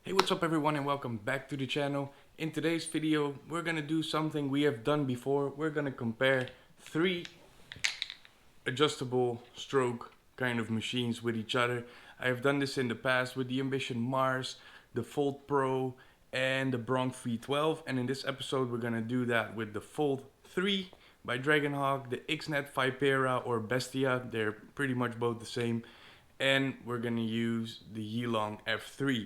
Hey, what's up everyone and welcome back to the channel. In today's video we're gonna do something we have done before. We're gonna compare three adjustable stroke kind of machines with each other. I have done this in the past with the Ambition Mars, the Fold Pro and the Bronc V12, and in this episode we're gonna do that with the Fold 3 by Dragonhawk, the Xnet Vipera or Bestia, they're pretty much both the same, and we're gonna use the Yilong F3.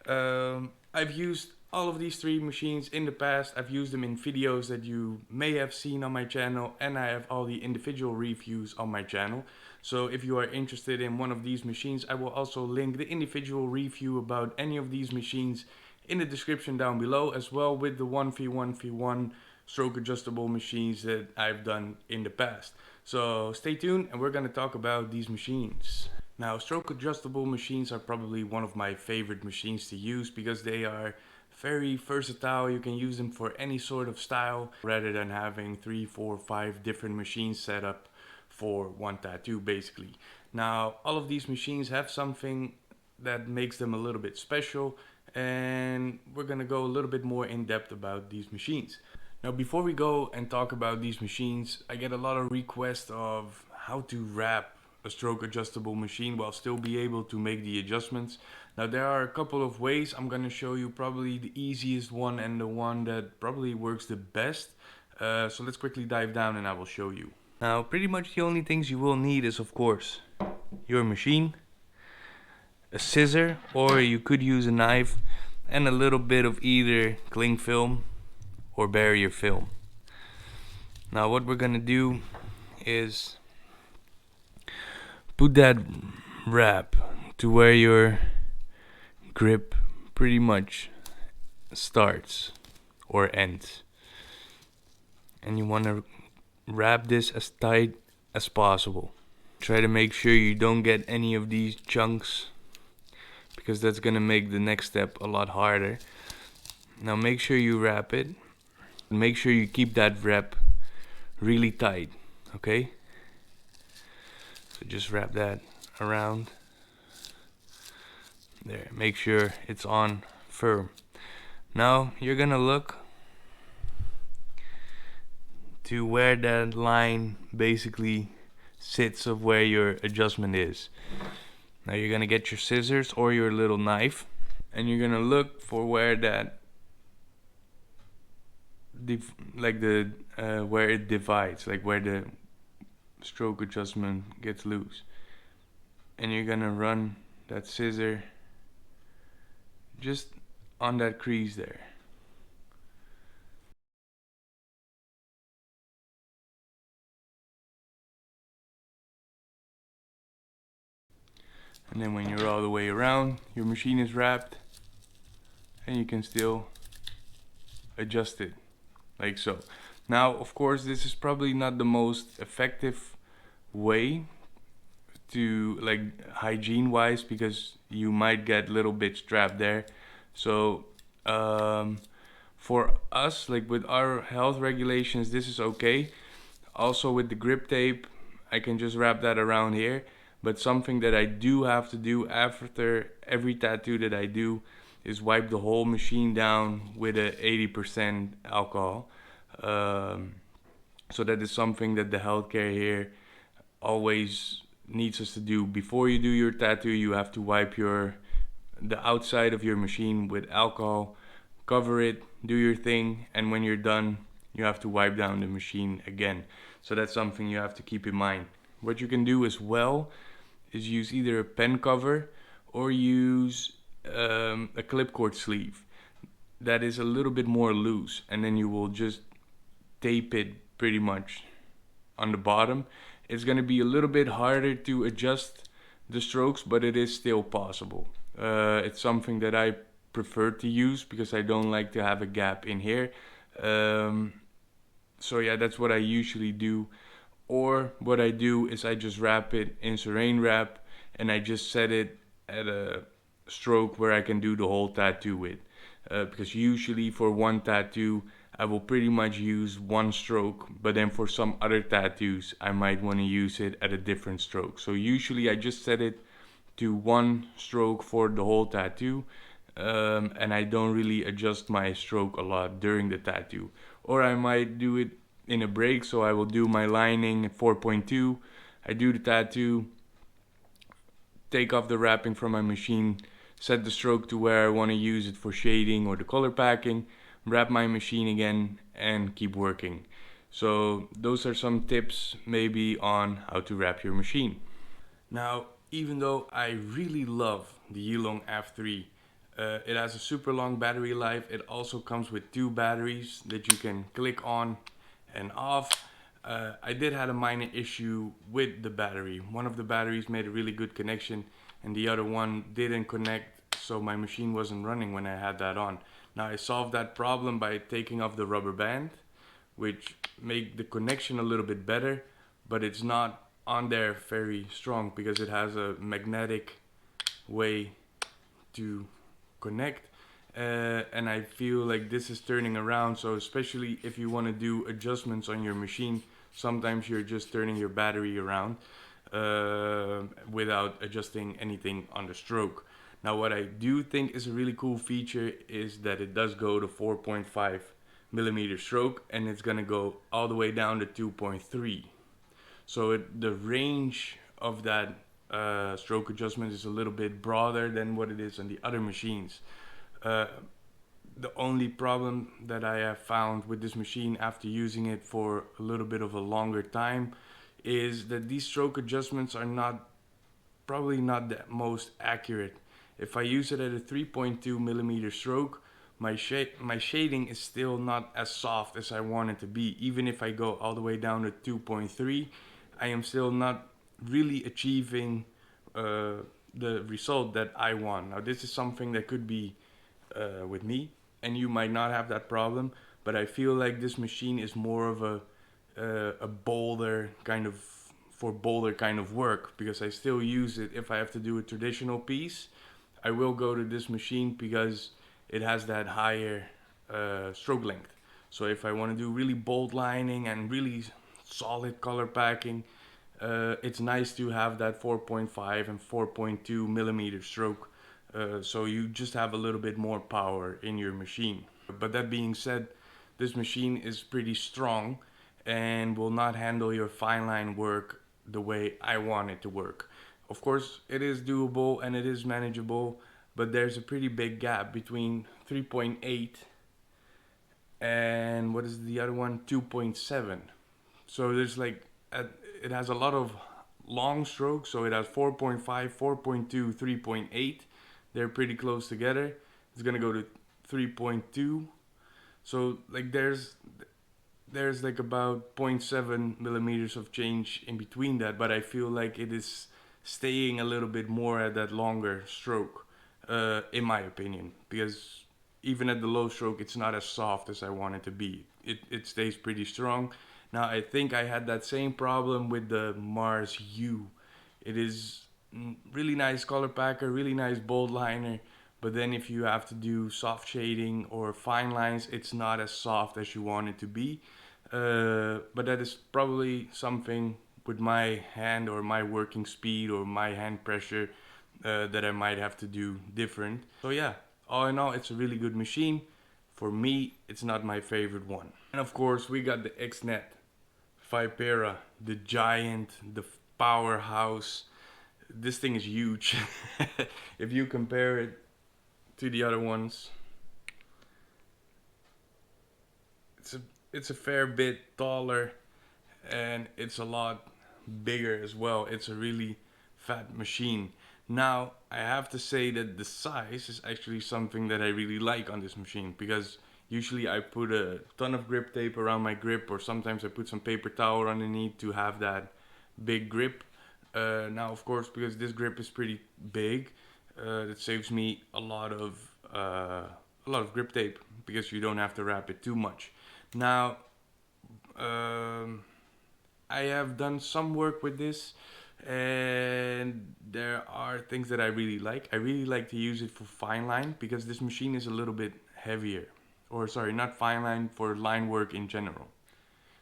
I've used all of these three machines in the past. I've used them in videos that you may have seen on my channel, and I have all the individual reviews on my channel. So if you are interested in one of these machines, I will also link the individual review about any of these machines in the description down below, as well with the 1v1v1 stroke adjustable machines that I've done in the past. So stay tuned and we're going to talk about these machines. Now, stroke adjustable machines are probably one of my favorite machines to use because they are very versatile. You can use them for any sort of style rather than having 3, 4, 5 different machines set up for one tattoo basically. Now, all of these machines have something that makes them a little bit special, and we're gonna go a little bit more in depth about these machines. Now, before we go and talk about these machines, I get a lot of requests of how to wrap a stroke adjustable machine while still be able to make the adjustments. Now, there are a couple of ways. I'm gonna show you probably the easiest one and the one that probably works the best. So let's quickly dive down and I will show you. Now, pretty much the only things you will need is, of course, your machine, a scissor, or you could use a knife, and a little bit of either cling film or barrier film. Now, what we're gonna do is put that wrap to where your grip pretty much starts or ends, and you want to wrap this as tight as possible. Try to make sure you don't get any of these chunks, because that's gonna make the next step a lot harder. Now make sure you wrap it. Make sure you keep that wrap really tight, okay? So just wrap that around there. Make sure it's on firm. Now you're gonna look to where that line basically sits of where your adjustment is. Now you're gonna get your scissors or your little knife, and you're gonna look for where that where it divides, like where the stroke adjustment gets loose, and you're gonna run that scissor just on that crease there. And then when you're all the way around, your machine is wrapped, and you can still adjust it like so. Now, of course, this is probably not the most effective way to, like, hygiene wise, because you might get little bits trapped there. So for us, like with our health regulations, this is okay. Also with the grip tape, I can just wrap that around here. But something that I do have to do after every tattoo that I do is wipe the whole machine down with a 80% alcohol. So that is something that the healthcare here always needs us to do. Before you do your tattoo, you have to wipe the outside of your machine with alcohol, cover it, do your thing, and when you're done, you have to wipe down the machine again. So that's something you have to keep in mind. What you can do as well is use either a pen cover or use a clipcord sleeve that is a little bit more loose, and then you will just tape it pretty much on the bottom. It's going to be a little bit harder to adjust the strokes, but it is still possible. It's something that I prefer to use because I don't like to have a gap in here. So yeah, that's what I usually do. Or what I do is I just wrap it in saran wrap, and I just set it at a stroke where I can do the whole tattoo with. Because usually for one tattoo I will pretty much use one stroke, but then for some other tattoos I might want to use it at a different stroke. So usually I just set it to one stroke for the whole tattoo. and I don't really adjust my stroke a lot during the tattoo. Or I might do it in a break, so I will do my lining at 4.2. I do the tattoo, take off the wrapping from my machine, set the stroke to where I want to use it for shading or the color packing, wrap my machine again, and keep working. So those are some tips maybe on how to wrap your machine. Now, even though I really love the Yilong F3, it has a super long battery life. It also comes with two batteries that you can click on and off. I did have a minor issue with the battery. One of the batteries made a really good connection and the other one didn't connect, so my machine wasn't running when I had that on. Now I solved that problem by taking off the rubber band, which make the connection a little bit better, but it's not on there very strong because it has a magnetic way to connect, and I feel like this is turning around. So especially if you want to do adjustments on your machine, sometimes you're just turning your battery around without adjusting anything on the stroke. Now what I do think is a really cool feature is that it does go to 4.5 millimeter stroke, and it's gonna go all the way down to 2.3. So the range of that stroke adjustment is a little bit broader than what it is on the other machines. Uh, the only problem that I have found with this machine after using it for a little bit of a longer time is that these stroke adjustments are probably not the most accurate. If I use it at a 3.2 millimeter stroke, my shading is still not as soft as I want it to be. Even if I go all the way down to 2.3, I am still not really achieving the result that I want. Now this is something that could be with me, and you might not have that problem, but I feel like this machine is more of a bolder kind of, for bolder kind of work, because I still use it. If I have to do a traditional piece, I will go to this machine because it has that higher stroke length. So if I want to do really bold lining and really solid color packing, it's nice to have that 4.5 and 4.2 millimeter stroke, so you just have a little bit more power in your machine. But that being said, this machine is pretty strong and will not handle your fine line work the way I want it to work. Of course, it is doable and it is manageable, but there's a pretty big gap between 3.8 and what is the other one, 2.7. So there's like it has a lot of long strokes, so it has 4.5, 4.2, 3.8. They're pretty close together. It's gonna go to 3.2. So like there's like about 0.7 millimeters of change in between that, but I feel like it is staying a little bit more at that longer stroke, in my opinion, because even at the low stroke, it's not as soft as I want it to be. It stays pretty strong. Now I think I had that same problem with the Mars U. It is really nice color packer, really nice bold liner, but then if you have to do soft shading or fine lines, it's not as soft as you want it to be. But that is probably something with my hand or my working speed or my hand pressure that I might have to do different. So yeah, all in all, it's a really good machine. For me, it's not my favorite one. And of course, we got the Xnet Vipera, the giant, the powerhouse. This thing is huge. If you compare it to the other ones, it's a fair bit taller and it's a lot bigger as well. It's a really fat machine. Now I have to say that the size is actually something that I really like on this machine, because usually I put a ton of grip tape around my grip, or sometimes I put some paper towel underneath to have that big grip. Now of course, because this grip is pretty big, it saves me a lot of grip tape, because you don't have to wrap it too much. Now I have done some work with this, and there are things that I really like. I really like to use it for fine line, because this machine is a little bit heavier. Or sorry, not fine line, for line work in general.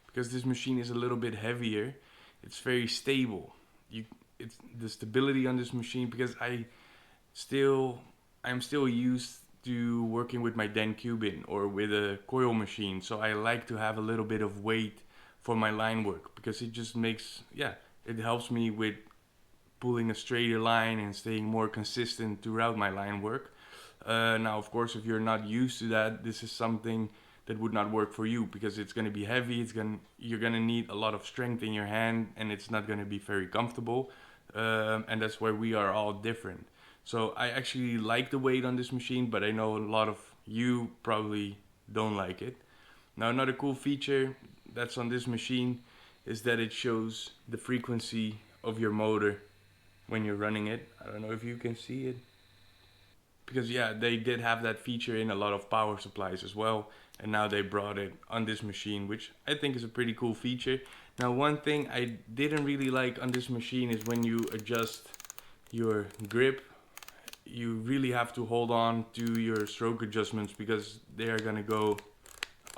Because this machine is a little bit heavier, it's very stable. It's the stability on this machine, because I'm still used to working with my Den Cubin or with a coil machine, so I like to have a little bit of weight for my line work because it just makes, yeah, it helps me with pulling a straighter line and staying more consistent throughout my line work. Now, of course, if you're not used to that, this is something that would not work for you because it's going to be heavy. You're going to need a lot of strength in your hand, and it's not going to be very comfortable. And that's why we are all different. So I actually like the weight on this machine, but I know a lot of you probably don't like it. Now, another cool feature that's on this machine is that it shows the frequency of your motor when you're running it. I don't know if you can see it. Because yeah, they did have that feature in a lot of power supplies as well, and now they brought it on this machine, which I think is a pretty cool feature. Now, one thing I didn't really like on this machine is when you adjust your grip, you really have to hold on to your stroke adjustments because they are gonna go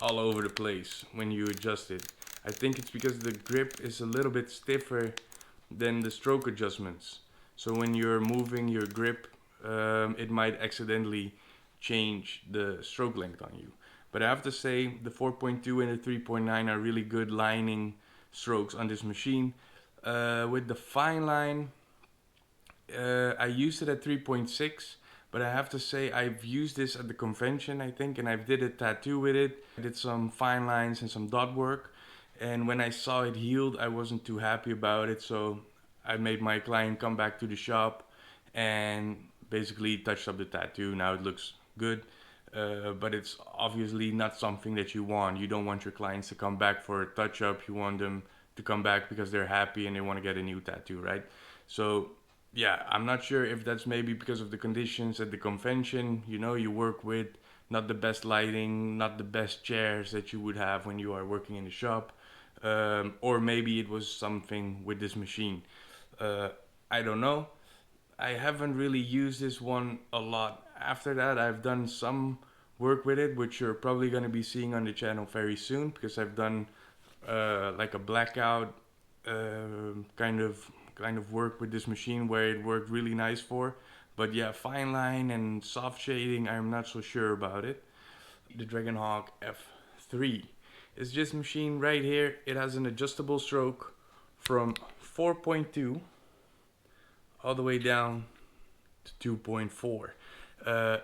all over the place when you adjust it. I think it's because the grip is a little bit stiffer than the stroke adjustments. So when you're moving your grip, it might accidentally change the stroke length on you. But I have to say the 4.2 and the 3.9 are really good lining strokes on this machine. With the fine line, I used it at 3.6, but I have to say I've used this at the convention, I think, and I did a tattoo with it. I did some fine lines and some dot work, and when I saw it healed, I wasn't too happy about it, so I made my client come back to the shop and basically touched up the tattoo. Now it looks good, but it's obviously not something that you want. You don't want your clients to come back for a touch-up. You want them to come back because they're happy and they want to get a new tattoo, right? So yeah, I'm not sure if that's maybe because of the conditions at the convention, you work with, not the best lighting, not the best chairs that you would have when you are working in the shop, or maybe it was something with this machine. Uh, I don't know. I haven't really used this one a lot. After that, I've done some work with it, which you're probably going to be seeing on the channel very soon because I've done like a blackout kind of work with this machine where it worked really nice for. But yeah, fine line and soft shading, I'm not so sure about it. The Dragonhawk F3 is this machine right here. It has an adjustable stroke from 4.2 all the way down to 2.4.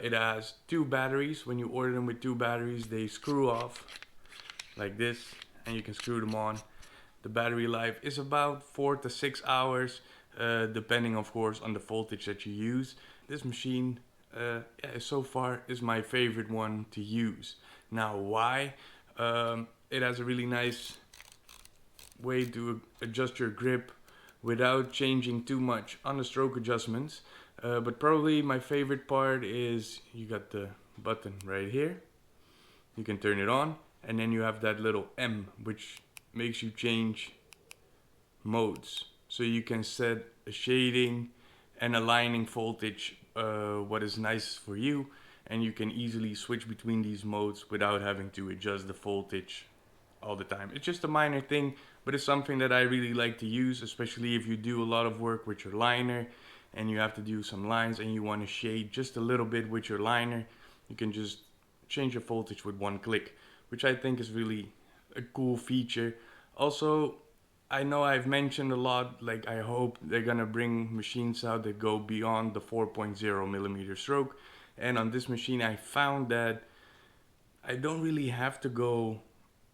It has two batteries. When you order them with two batteries, they screw off like this, and you can screw them on. The battery life is about 4 to 6 hours, depending of course on the voltage that you use. This machine so far is my favorite one to use. Now why? It has a really nice way to adjust your grip without changing too much on the stroke adjustments. But probably my favorite part is you got the button right here. You can turn it on, and then you have that little M, which makes you change modes. So you can set a shading and aligning voltage, what is nice for you, and you can easily switch between these modes without having to adjust the voltage all the time. It's just a minor thing, but it's something that I really like to use, especially if you do a lot of work with your liner and you have to do some lines and you want to shade just a little bit with your liner. You can just change your voltage with one click, which I think is really a cool feature. Also, I know I've mentioned a lot, like I hope they're gonna bring machines out that go beyond the 4.0 millimeter stroke. And on this machine I found that I don't really have to go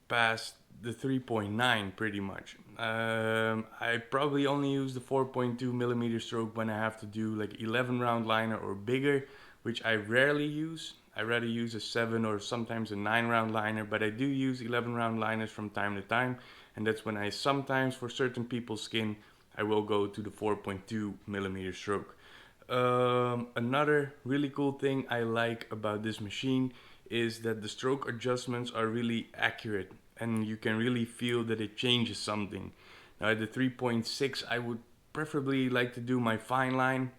past the 3.9 pretty much. I probably only use the 4.2 millimeter stroke when I have to do like 11 round liner or bigger, which I rarely use. I rather use a 7 or sometimes a 9 round liner, but I do use 11 round liners from time to time, and that's when I sometimes, for certain people's skin, I will go to the 4.2 millimeter stroke. Another really cool thing I like about this machine is that the stroke adjustments are really accurate and you can really feel that it changes something. Now at the 3.6 I would preferably like to do my fine line,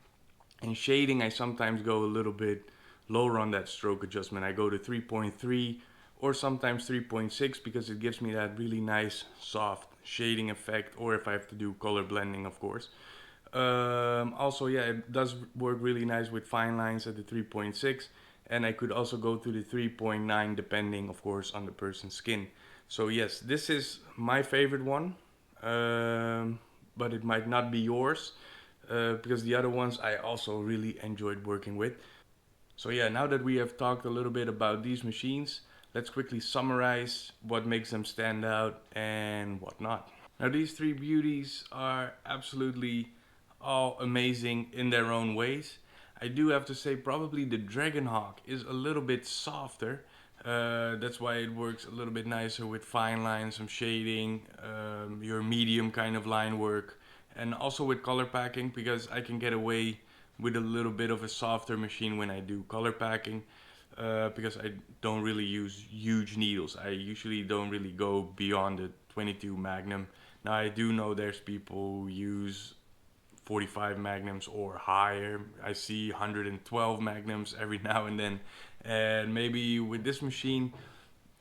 and shading I sometimes go a little bit lower on that stroke adjustment. I go to 3.3 or sometimes 3.6 because it gives me that really nice soft shading effect, or if I have to do color blending of course. Also, yeah, it does work really nice with fine lines at the 3.6. and I could also go to the 3.9 depending of course on the person's skin. So yes, this is my favorite one, but it might not be yours, because the other ones I also really enjoyed working with. So yeah, now that we have talked a little bit about these machines, let's quickly summarize what makes them stand out and what not. Now these three beauties are absolutely all amazing in their own ways. I do have to say probably the Dragonhawk is a little bit softer. That's why it works a little bit nicer with fine lines, some shading, your medium kind of line work, and also with color packing, because I can get away with a little bit of a softer machine when I do color packing, because I don't really use huge needles. I usually don't really go beyond the 22 Magnum. Now I do know there's people who use 45 magnums or higher. I see 112 magnums every now and then. And maybe with this machine,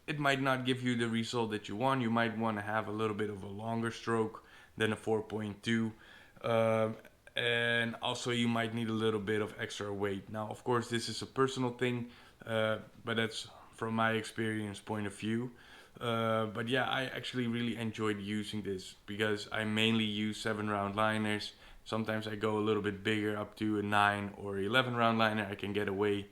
it might not give you the result that you want. You might want to have a little bit of a longer stroke than a 4.2. And also, you might need a little bit of extra weight. Now, of course, this is a personal thing, but that's from my experience point of view. But yeah, I actually really enjoyed using this because I mainly use 7 round liners. Sometimes I go a little bit bigger, up to a 9 or 11 round liner. I can get away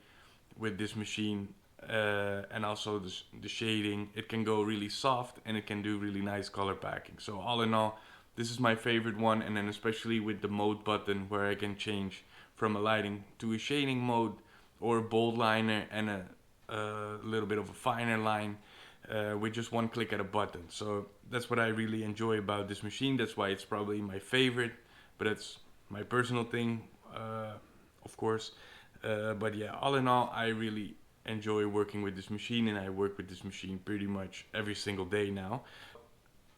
with this machine, and also the shading. It can go really soft and it can do really nice color packing. So all in all, this is my favorite one, and then especially with the mode button where I can change from a lighting to a shading mode, or a bold liner and a little bit of a finer line, with just one click at a button. So that's what I really enjoy about this machine. That's why it's probably my favorite, but it's my personal thing, of course. But yeah, all in all, I really enjoy working with this machine, and I work with this machine pretty much every single day now.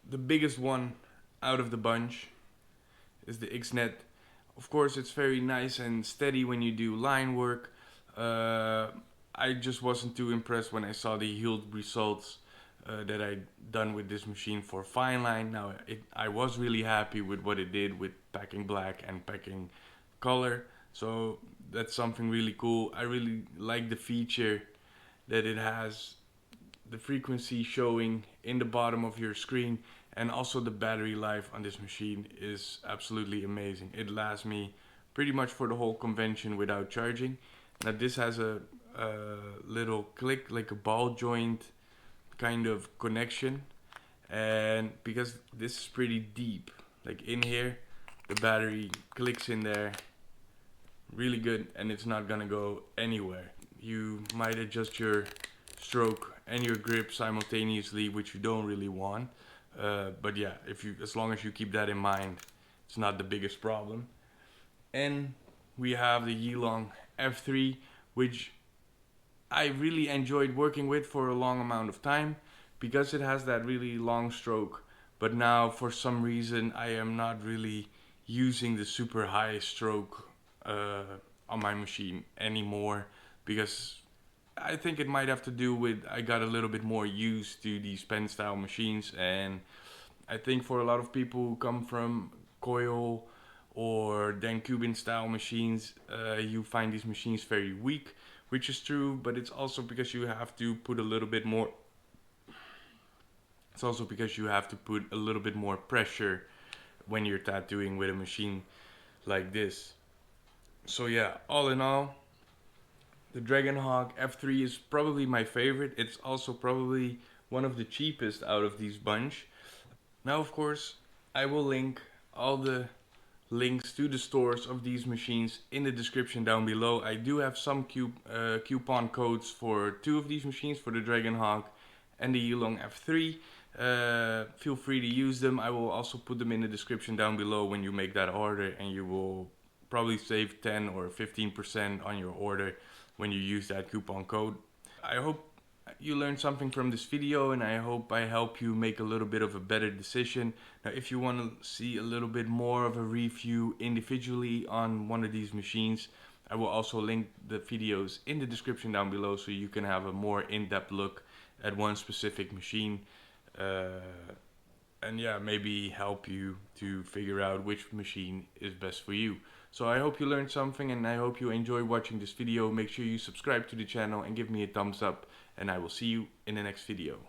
The biggest one out of the bunch is the Xnet. Of course, it's very nice and steady when you do line work. I just wasn't too impressed when I saw the yield results that I done with this machine for fine line. Now, I was really happy with what it did with packing black and packing color. So that's something really cool. I really like the feature that it has the frequency showing in the bottom of your screen, and also the battery life on this machine is absolutely amazing. It lasts me pretty much for the whole convention without charging. Now this has a little click, like a ball joint kind of connection, and because this is pretty deep, like in here, the battery clicks in there really good, and it's not gonna go anywhere. You might adjust your stroke and your grip simultaneously, which you don't really want. But yeah, as long as you keep that in mind, it's not the biggest problem. And we have the Yilong F3, which I really enjoyed working with for a long amount of time because it has that really long stroke. But now, for some reason, I am not really using the super high stroke on my machine anymore, because I think it might have to do with I got a little bit more used to these pen style machines, and I think for a lot of people who come from coil or Dan Cuban style machines, you find these machines very weak, which is true, but it's also because you have to put a little bit more. It's also because you have to put a little bit more pressure when you're tattooing with a machine like this. So yeah, all in all, the Dragonhawk F3 is probably my favorite. It's also probably one of the cheapest out of these bunch. Now, of course, I will link all the links to the stores of these machines in the description down below. I do have some coupon codes for 2 of these machines, for the Dragonhawk and the Yilong F3. Feel free to use them. I will also put them in the description down below when you make that order, and you will probably save 10 or 15% on your order when you use that coupon code. I hope you learned something from this video, and I hope I help you make a little bit of a better decision. Now, if you want to see a little bit more of a review individually on one of these machines, I will also link the videos in the description down below, so you can have a more in-depth look at one specific machine, and yeah, maybe help you to figure out which machine is best for you. So I hope you learned something, and I hope you enjoy watching this video. Make sure you subscribe to the channel and give me a thumbs up, and I will see you in the next video.